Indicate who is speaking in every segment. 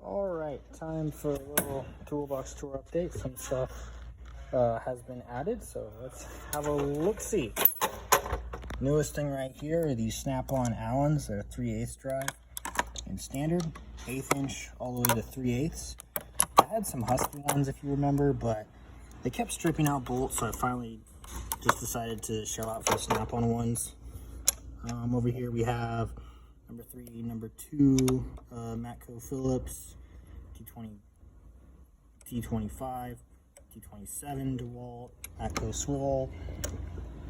Speaker 1: Alright, time for a little toolbox tour update. Some stuff has been added, so let's have a look-see. Newest thing right here are these Snap-on Allens. They're 3/8 drive in standard, 1/8 inch all the way to 3/8. I had some Husky ones if you remember, but they kept stripping out bolts, so I finally just decided to shell out for the Snap-on ones. Over here we have number 3, number 2, Matco Phillips, T20, T25, T27 DeWalt, Matco Swivel,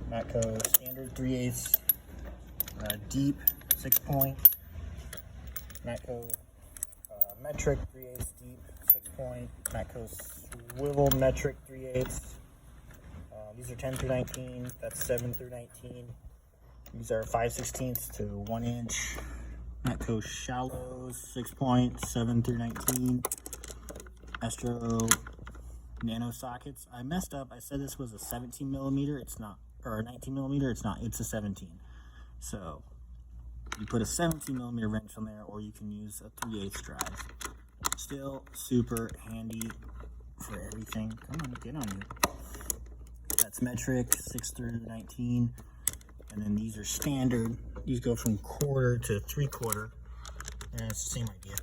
Speaker 1: Matco Standard 3/8, Deep 6-point, Matco Metric 3/8 Deep 6-point, Matco Swivel Metric 3/8. These are 10 through 19, that's 7 through 19. These are 5/16 to 1 inch. Matco Shallows 6-point, 7 through 19. Astro Nano sockets. I messed up. I said this was a 17 millimeter. It's not, or a 19 millimeter. It's not. It's a 17. So you put a 17 millimeter wrench on there, or you can use a 3/8 drive. Still super handy for everything. Come on, get on you. That's metric 6 through 19. And then these are standard. These go from 1/4 to 3/4. And it's the same idea.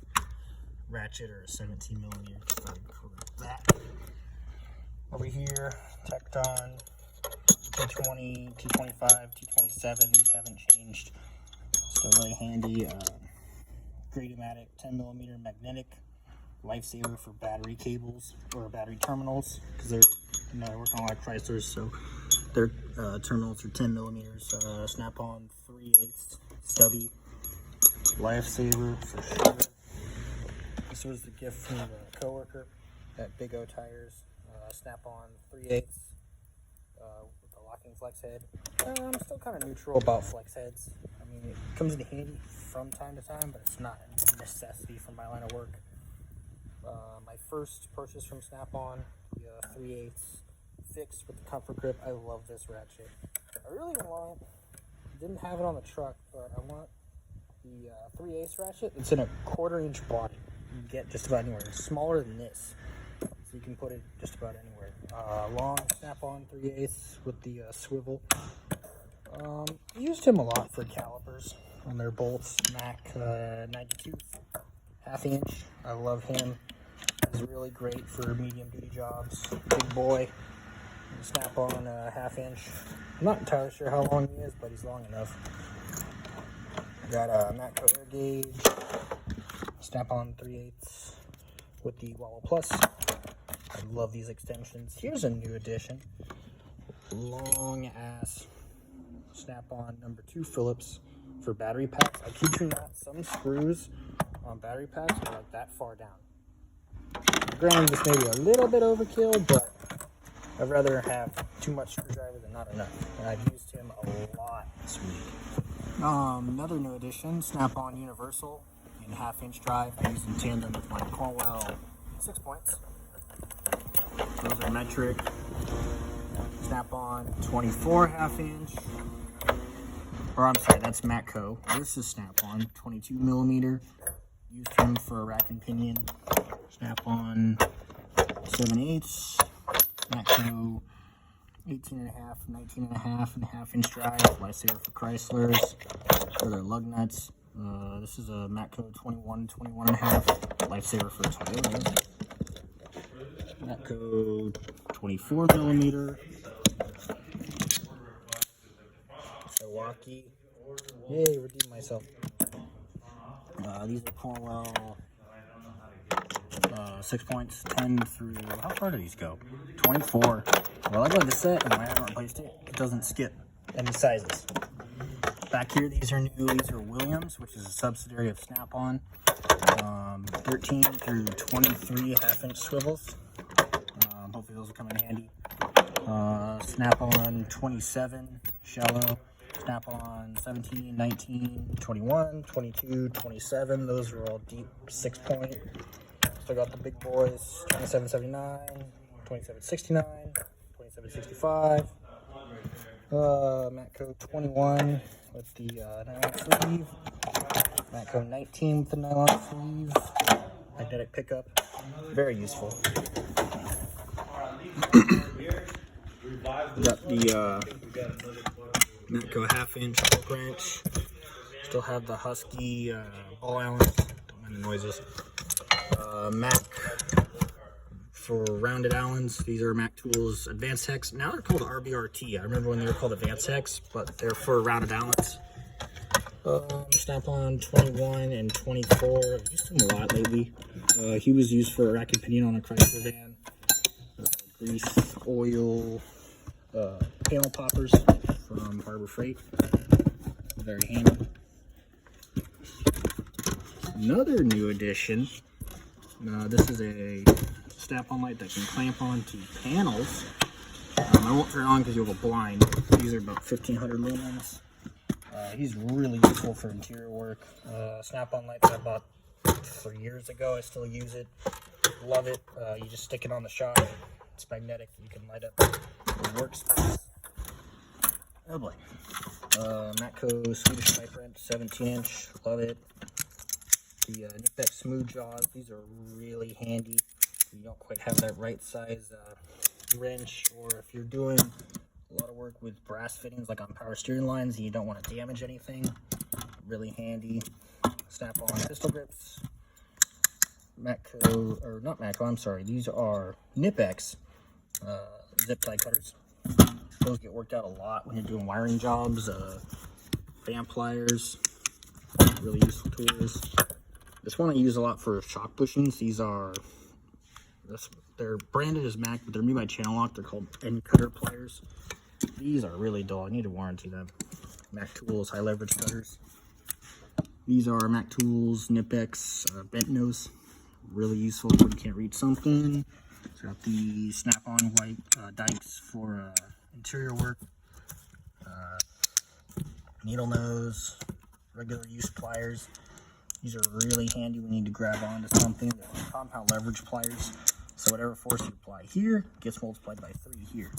Speaker 1: Ratchet or a 17 millimeter. Just like that. Over here, Tecton T20, T25, T27. These haven't changed. Still really handy. Gratomatic 10 millimeter magnetic. Lifesaver for battery cables or battery terminals. Because they're, I work on a lot of Chryslers, so their terminals are 10 millimeters. Snap-on 3/8 stubby. Lifesaver for sure. This was the gift from a coworker at Big O Tires. Snap-on 3/8 with the locking flex head. I'm still kind of neutral about flex heads. I mean, it comes in handy from time to time, but it's not a necessity for my line of work. My first purchase from Snap-on, the 3/8 fixed with the comfort grip. I love this ratchet. I really didn't have it on the truck, but I want the 3/8 ratchet. It's in a 1/4 inch body. You can get just about anywhere. It's smaller than this, so you can put it just about anywhere. Long Snap-on 3/8 with the swivel. Used him a lot for calipers on their bolts. Mac 92 1/2 inch. I love him. He's really great for medium duty jobs. Big boy. Snap-on 1/2 inch. I'm not entirely sure how long he is, but he's long enough. Got a Matco Air Gauge. Snap-on 3/8 with the Wallow Plus. I love these extensions. Here's a new addition. Long ass Snap-on number 2 Phillips for battery packs. I kid you not, some screws on battery packs are like that far down. Granted, this may be a little bit overkill, but I'd rather have too much screwdriver than not enough. And I've used him a lot this week. Another new addition, Snap-on Universal in 1/2 inch drive. I use in tandem with my Cornwell 6-points. Those are metric. Snap-on 24 1/2 inch. Or I'm sorry, that's Matco. This is Snap-on 22 millimeter. Used him for a rack and pinion. Snap-on 7/8. Matco 18.5, 19.5 and 1/2 inch drive. Lifesaver for Chryslers for their lug nuts. This is a Matco 21, 21.5. Lifesaver for Toyota. Matco 24 millimeter. Milwaukee. Yay, redeemed myself. These are Cornwell 6-points, 10 through, how far do these go? 24. Well, I got the set, and I haven't replaced it. It doesn't skip any sizes. Back here, these are new. These are Williams, which is a subsidiary of Snap-on. 13 through 23 1/2 inch swivels. Hopefully those will come in handy. Snap-on 27 shallow. Snap-on 17, 19, 21, 22, 27. Those are all deep 6-point. Still got the big boys, 2779, 2769, 2765. Matco 21 with the nylon sleeve. Matco 19 with the nylon sleeve. I magnetic pickup. Very useful. Got the Matco 1/2-inch torque wrench. Still have the Husky ball Allens. Don't mind the noises. Mac for rounded Allens. These are Mac Tools Advanced Hex. Now they're called RBRT. I remember when they were called Advanced Hex, but they're for rounded Allens. Snap-on 21 and 24. I've used him a lot lately. He was used for a rack and pinion on a Chrysler van. Grease, oil, panel poppers from Harbor Freight. Very handy. Another new addition. This is a snap-on light that can clamp onto panels. I won't turn it on because you'll go blind. These are about 1500 lumens. He's really useful for interior work. Snap-on light that I bought 3 years ago. I still use it. Love it. You just stick it on the shop. It's magnetic. You can light up the workspace. Oh boy. Matco Swedish pipe wrench, 17-inch. Love it. The Knipex Smooth Jaws. These are really handy. You don't quite have that right size wrench, or if you're doing a lot of work with brass fittings like on power steering lines and you don't want to damage anything. Really handy. Snap-on pistol grips. Matco, or not Matco, I'm sorry. These are Knipex zip tie cutters. Those get worked out a lot when you're doing wiring jobs. Fan pliers. Really useful tools. This one I use a lot for shock bushings. These are, they're branded as Mac, but they're made by Channel Lock. They're called end cutter pliers. These are really dull. I need to warranty them. Mac Tools high leverage cutters. These are Mac Tools Knipex bent nose. Really useful when you can't reach something. It's got the snap-on white dikes for interior work. Needle nose, regular use pliers. These are really handy when you need to grab onto something. They're compound leverage pliers. So whatever force you apply here gets multiplied by 3 here.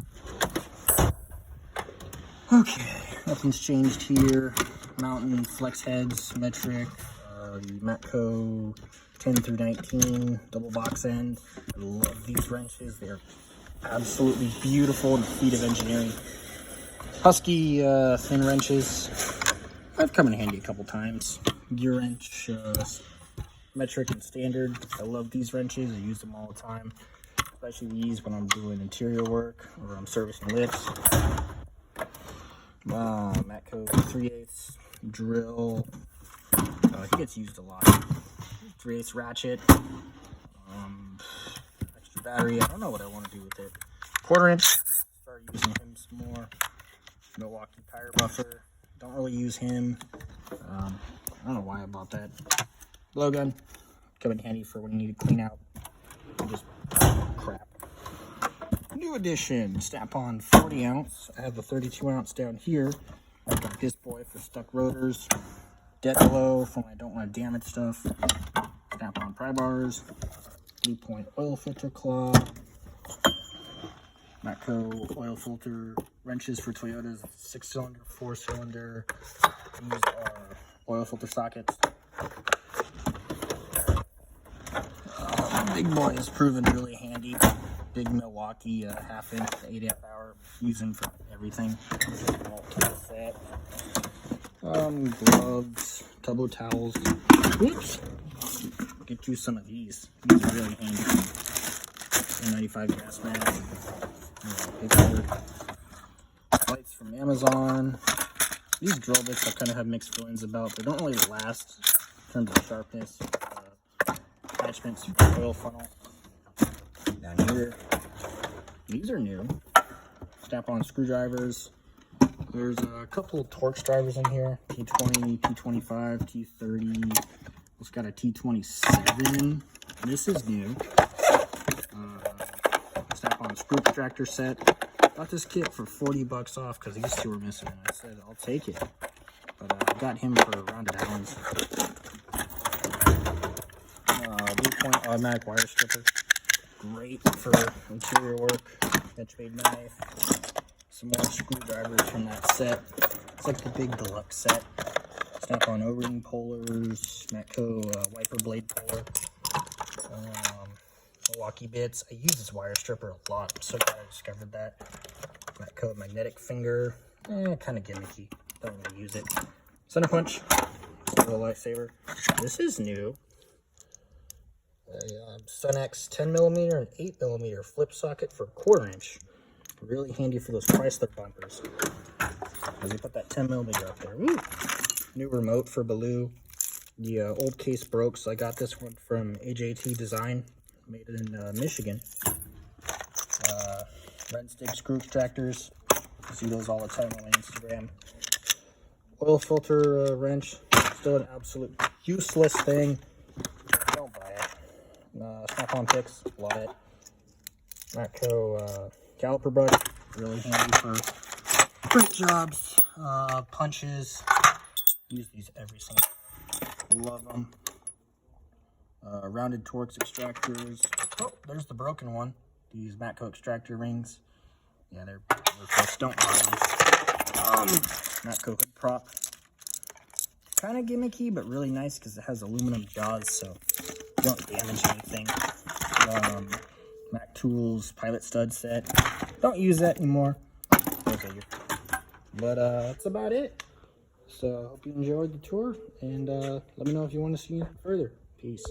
Speaker 1: Okay, nothing's changed here. Mountain flex heads, metric, the Matco 10 through 19 double box end. I love these wrenches. They're absolutely beautiful in the feat of engineering. Husky thin wrenches. I've come in handy a couple times. Gear wrench, metric and standard. I love these wrenches. I use them all the time, especially these when I'm doing interior work or I'm servicing lifts. Matco 3/8 drill. He gets used a lot. 3/8 ratchet. Extra battery. I don't know what I want to do with it. 1/4 inch. Start using him some more. Milwaukee tire buffer. Don't really use him. I don't know why I bought that. Blowgun. Come in handy for when you need to clean out just crap. New addition, Snap-on 40 ounce. I have the 32 ounce down here. I've got this boy for stuck rotors. Dead below for when I don't want to damage stuff. Snap-on pry bars. Blue Point oil filter claw. Matco oil filter wrenches for Toyotas. 6-cylinder, 4-cylinder. These are oil filter sockets. Big boy has proven really handy. Big Milwaukee 1/2 inch 8 amp hour, using for everything. All tool set. Gloves, tubbo towels. Whoops. Get you some of these. These are really handy. N95 gas mask. Paper. Lights from Amazon. These drill bits I kind of have mixed feelings about. They don't really last in terms of sharpness. Attachments for the oil funnel. Down here. These are new. Snap-on screwdrivers. There's a couple of Torx drivers in here. T20, T25, T30. It's got a T27. This is new. Snap-on screw extractor set. Got this kit for 40 bucks off because these two were missing. I said, I'll take it. But I got him for rounded Allens. Blue Point automatic wire stripper. Great for interior work. Benchmade knife. Some more screwdrivers from that set. It's like the big deluxe set. Snap-on O-ring pullers. Matco wiper blade puller. Milwaukee bits. I use this wire stripper a lot. I'm so glad I discovered that. Matco magnetic finger. Kind of gimmicky. Don't really use it. Center punch. Still a lifesaver. This is new. Sunex 10mm and 8mm flip socket for 1/4 inch. Really handy for those Chrysler bumpers. As you put that 10mm up there. Woo! New remote for Baloo. The old case broke, so I got this one from AJT Design, made it in Michigan. Red stick screw extractors. I see those all the time on my Instagram. Oil filter wrench. Still an absolute useless thing. Don't buy it. Snap-on picks. Love it. Matco caliper brush. Really handy for print jobs, punches. Use these every single day. Love them. Rounded Torx extractors. Oh, there's the broken one. These Matco extractor rings. Yeah, they're worthless. Don't buy them. Matco hood prop. Kind of gimmicky, but really nice because it has aluminum jaws, so you don't damage anything. Mac Tools pilot stud set. Don't use that anymore. Okay, but that's about it. So I hope you enjoyed the tour, and let me know if you want to see further. Peace.